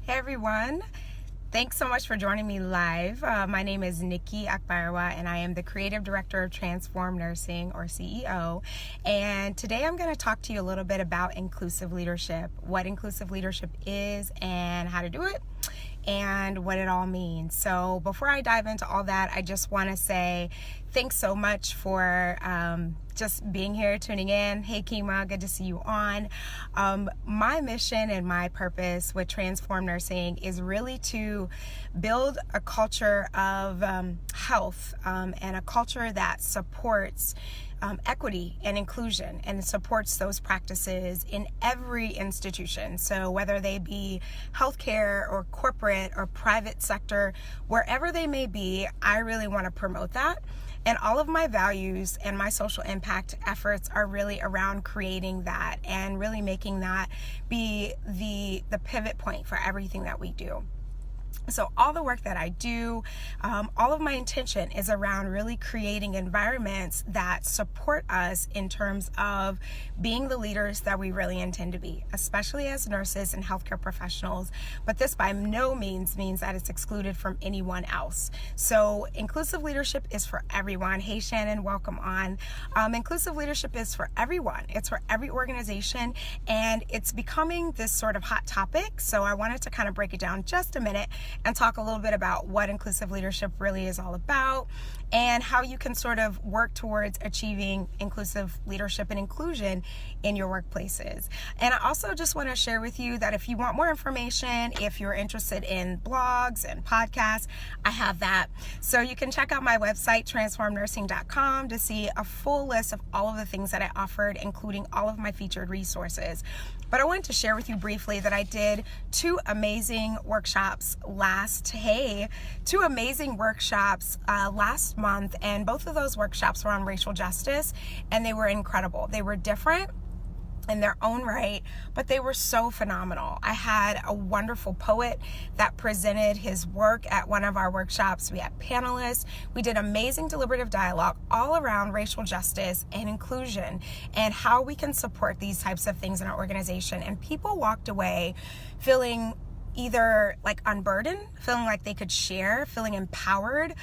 Hey everyone, thanks so much for joining me live. My name is Nikki Akbayarwa and I am the Creative Director of Transform Nursing, or CEO. And today I'm going to talk to you a little bit about inclusive leadership, what inclusive leadership is and how to do it, and what it all means. So before I dive into all that, I just want to say thanks so much for just being here, tuning in. Hey Kima, good to see you on. My mission and my purpose with Transform Nursing is really to build a culture of health and a culture that supports equity and inclusion and supports those practices in every institution. So whether they be healthcare or corporate or private sector, wherever they may be, I really want to promote that. And all of my values and my social impact efforts are really around creating that and really making that be the pivot point for everything that we do. So all the work that I do, all of my intention is around really creating environments that support us in terms of being the leaders that we really intend to be, especially as nurses and healthcare professionals. But this by no means that it's excluded from anyone else. So inclusive leadership is for everyone. Hey Shannon, welcome on. Inclusive leadership is for everyone. It's for every organization, and it's becoming this sort of hot topic. So I wanted to kind of break it down just a minute and talk a little bit about what inclusive leadership really is all about and how you can sort of work towards achieving inclusive leadership and inclusion in your workplaces. And I also just want to share with you that if you want more information, if you're interested in blogs and podcasts, I have that. So you can check out my website, transformnursing.com, to see a full list of all of the things that I offered, including all of my featured resources. But I wanted to share with you briefly that I did two amazing workshops last month, and both of those workshops were on racial justice, and they were incredible. They were different in their own right, but they were so phenomenal. I had a wonderful poet that presented his work at one of our workshops. We had panelists. We did amazing deliberative dialogue all around racial justice and inclusion and how we can support these types of things in our organization. And people walked away feeling either like unburdened, feeling like they could share, feeling empowered.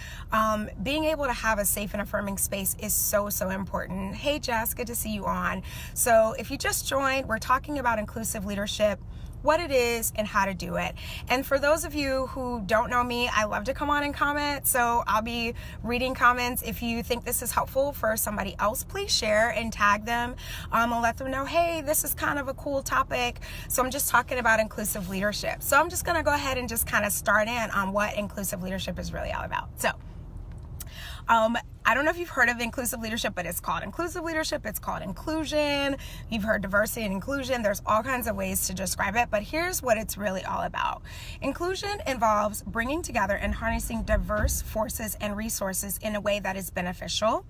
Being able to have a safe and affirming space is so important. Hey Jess, good to see you on. So if you just joined, we're talking about inclusive leadership, what it is and how to do it. And for those of you who don't know me, I love to come on and comment. So I'll be reading comments. If you think this is helpful for somebody else, please share and tag them. I'll let them know, hey, this is kind of a cool topic. So I'm just talking about inclusive leadership. So I'm just going to go ahead and just kind of start in on what inclusive leadership is really all about. So I don't know if you've heard of inclusive leadership, but it's called inclusive leadership. It's called inclusion. You've heard diversity and inclusion. There's all kinds of ways to describe it, but here's what it's really all about. Inclusion involves bringing together and harnessing diverse forces and resources in a way that is beneficial.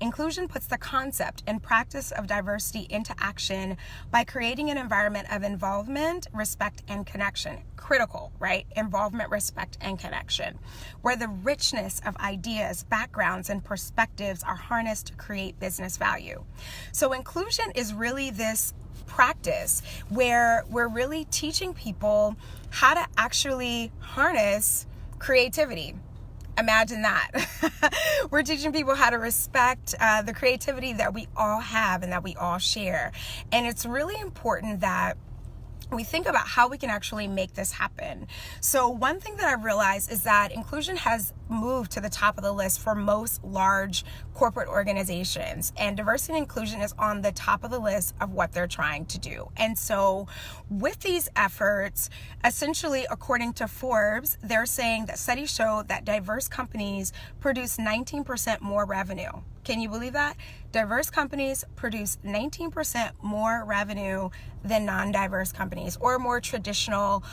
Inclusion puts the concept and practice of diversity into action by creating an environment of involvement, respect, and connection. Critical, right? Involvement, respect, and connection, where the richness of ideas, backgrounds, and perspectives are harnessed to create business value. So inclusion is really this practice where we're really teaching people how to actually harness creativity. Imagine that. We're teaching people how to respect the creativity that we all have and that we all share. And it's really important that we think about how we can actually make this happen. So one thing that I realized is that inclusion has moved to the top of the list for most large corporate organizations, and diversity and inclusion is on the top of the list of what they're trying to do. And so with these efforts, essentially according to Forbes, they're saying that studies show that diverse companies produce 19% more revenue. Can you believe that? Diverse companies produce 19% more revenue than non-diverse companies or more traditional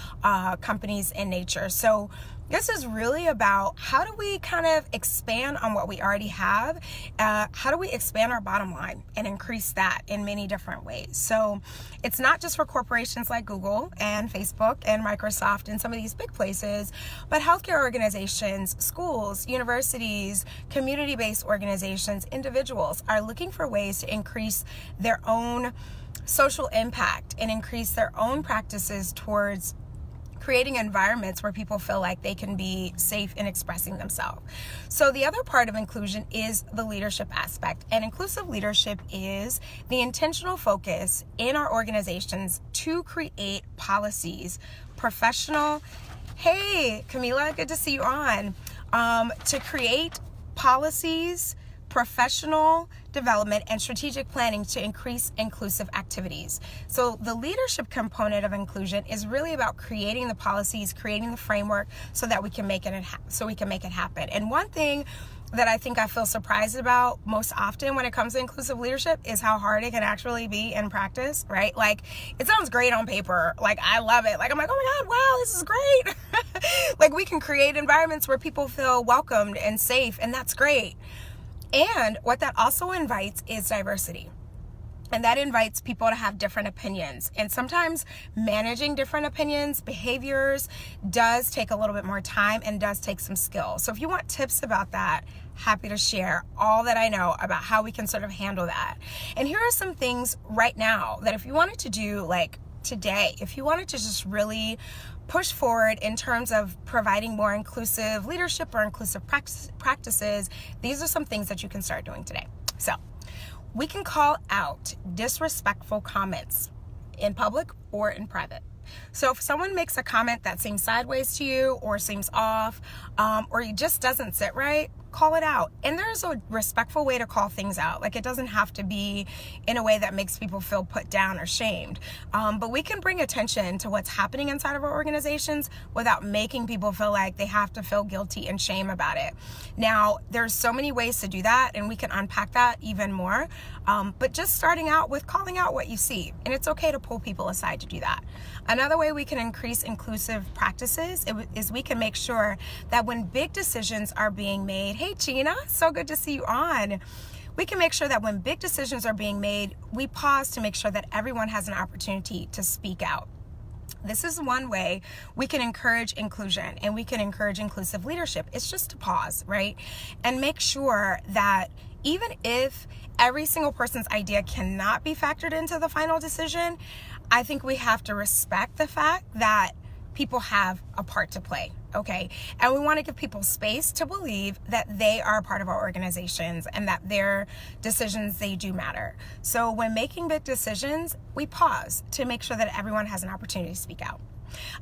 companies in nature. So this is really about how do we kind of expand on what we already have? How do we expand our bottom line and increase that in many different ways? So it's not just for corporations like Google and Facebook and Microsoft and some of these big places, but healthcare organizations, schools, universities, community-based organizations, individuals are looking for ways to increase their own social impact and increase their own practices towards creating environments where people feel like they can be safe in expressing themselves. So the other part of inclusion is the leadership aspect. And inclusive leadership is the intentional focus in our organizations to create policies, professional. Hey, Camila, good to see you on. To create policies, professional development, and strategic planning to increase inclusive activities. So the leadership component of inclusion is really about creating the policies, creating the framework so that we can make it happen. And one thing that I think I feel surprised about most often when it comes to inclusive leadership is how hard it can actually be in practice, right? Like, it sounds great on paper. Like, I love it. Like, I'm like, oh my God, wow, this is great. Like, we can create environments where people feel welcomed and safe, and that's great. And what that also invites is diversity. And that invites people to have different opinions. And sometimes managing different opinions, behaviors, does take a little bit more time and does take some skill. So if you want tips about that, happy to share all that I know about how we can sort of handle that. And here are some things right now that if you wanted to do, like today, if you wanted to just really push forward in terms of providing more inclusive leadership or inclusive practices, these are some things that you can start doing today. So we can call out disrespectful comments in public or in private. So if someone makes a comment that seems sideways to you or seems off, or it just doesn't sit right, call it out. And there's a respectful way to call things out. Like, it doesn't have to be in a way that makes people feel put down or shamed. But we can bring attention to what's happening inside of our organizations without making people feel like they have to feel guilty and shame about it. Now, there's so many ways to do that, and we can unpack that even more. But just starting out with calling out what you see, and it's okay to pull people aside to do that. Another way we can increase inclusive practices is we can make sure that when big decisions are being made, hey Gina, so good to see you on. We can make sure that when big decisions are being made, we pause to make sure that everyone has an opportunity to speak out. This is one way we can encourage inclusion and we can encourage inclusive leadership. It's just to pause, right? And make sure that even if every single person's idea cannot be factored into the final decision, I think we have to respect the fact that people have a part to play, okay? And we want to give people space to believe that they are a part of our organizations and that their decisions, they do matter. So when making big decisions, we pause to make sure that everyone has an opportunity to speak out.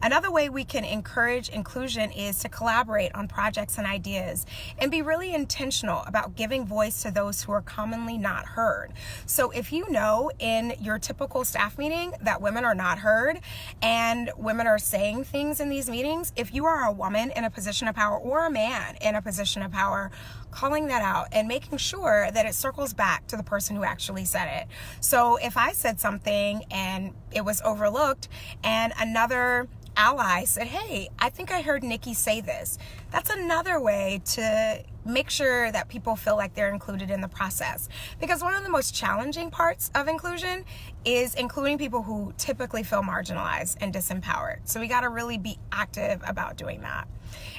Another way we can encourage inclusion is to collaborate on projects and ideas and be really intentional about giving voice to those who are commonly not heard. So if you know in your typical staff meeting that women are not heard and women are saying things in these meetings, if you are a woman in a position of power or a man in a position of power, calling that out and making sure that it circles back to the person who actually said it. So if I said something and it was overlooked and another ally said, hey, I think I heard Nikki say this, that's another way to make sure that people feel like they're included in the process. Because one of the most challenging parts of inclusion is including people who typically feel marginalized and disempowered. So we got to really be active about doing that.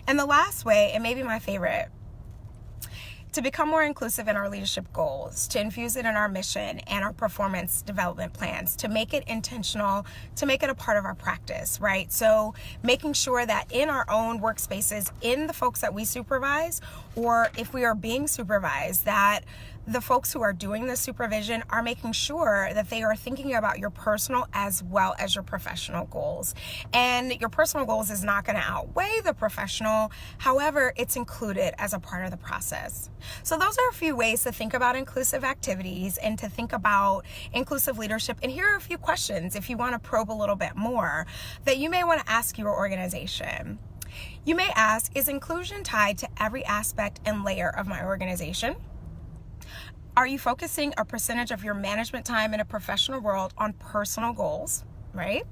And the last way, and maybe my favorite, to become more inclusive in our leadership goals, to infuse it in our mission and our performance development plans, to make it intentional, to make it a part of our practice, right? So making sure that in our own workspaces, in the folks that we supervise, or if we are being supervised, that the folks who are doing the supervision are making sure that they are thinking about your personal as well as your professional goals. And your personal goals is not going to outweigh the professional. However, it's included as a part of the process. So those are a few ways to think about inclusive activities and to think about inclusive leadership. And here are a few questions, if you want to probe a little bit more, that you may want to ask your organization. You may ask, is inclusion tied to every aspect and layer of my organization? Are you focusing a percentage of your management time in a professional world on personal goals, right?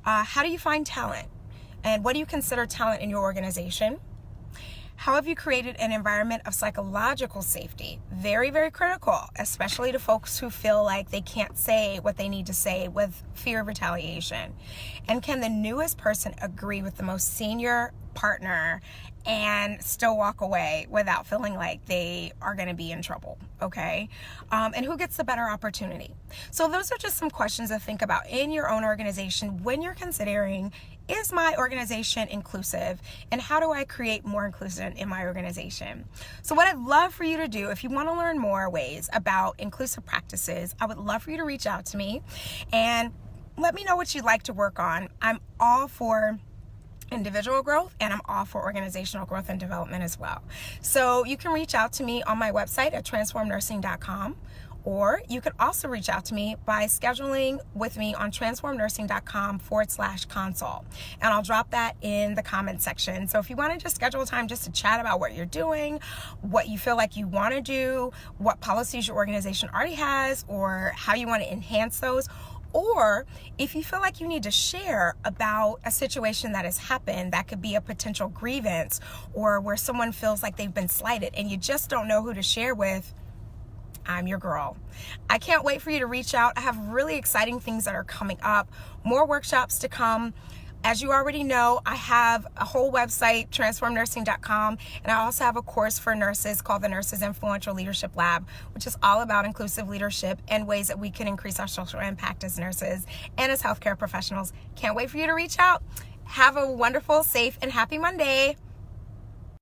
How do you find talent? And what do you consider talent in your organization? How have you created an environment of psychological safety? Very, very critical, especially to folks who feel like they can't say what they need to say with fear of retaliation. And can the newest person agree with the most senior partner and still walk away without feeling like they are going to be in trouble, okay? And who gets the better opportunity? So those are just some questions to think about in your own organization when you're considering, is my organization inclusive? And how do I create more inclusion in my organization? So what I'd love for you to do, if you want to learn more ways about inclusive practices, I would love for you to reach out to me and let me know what you'd like to work on. I'm all for individual growth, and I'm all for organizational growth and development as well. So you can reach out to me on my website at transformnursing.com, or you could also reach out to me by scheduling with me on transformnursing.com/consult. And I'll drop that in the comment section. So if you want to just schedule time just to chat about what you're doing, what you feel like you want to do, what policies your organization already has, or how you want to enhance those, or if you feel like you need to share about a situation that has happened that could be a potential grievance, or where someone feels like they've been slighted and you just don't know who to share with, I'm your girl. I can't wait for you to reach out. I have really exciting things that are coming up, more workshops to come. As you already know, I have a whole website, transformnursing.com, and I also have a course for nurses called the Nurses Influential Leadership Lab, which is all about inclusive leadership and ways that we can increase our social impact as nurses and as healthcare professionals. Can't wait for you to reach out. Have a wonderful, safe, and happy Monday.